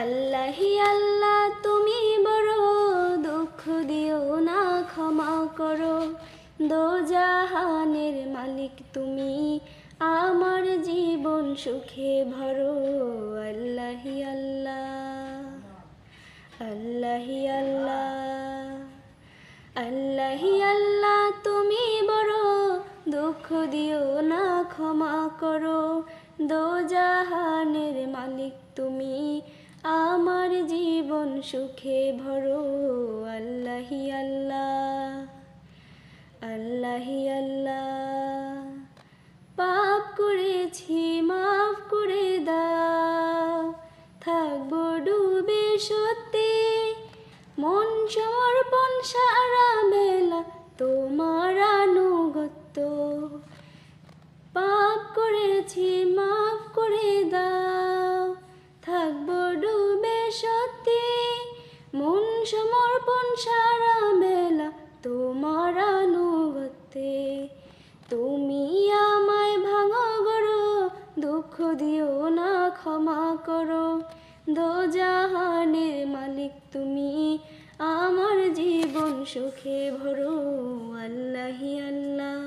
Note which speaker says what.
Speaker 1: আল্লাহি আল্লাহ তুমি বড়, দুঃখ দিও না ক্ষমা করো। দোজাহানের মালিক তুমি, আমার জীবন সুখে ভরো। আল্লাহি আল্লাহ, আল্লাহি আল্লাহ, আল্লাহি আল্লাহ তুমি বড়, দুঃখ দিও না ক্ষমা করো। দোজাহানের মালিক তুমি, আমার জীবন সুখে ভরো। আল্লাহি আল্লাহ, আল্লাহি আল্লাহ। পাপ করেছি মাফ করে দাও, থাকবো ডুবে সত্যি, মন সমর্পণ সারা বেলা তোমার আনুগত্য। পাপ করেছি মাফ করে দাও, থাকবো ডুবে সত্যি, মন সমর্পণ সারা বেলা তোমার আনুগত্যে। তুমি আমায় ভাঙো গড়ো, দুঃখ দিও না ক্ষমা করো। দোজাহানের মালিক তুমি, আমার জীবন সুখে ভরো। আল্লাহি আল্লাহ।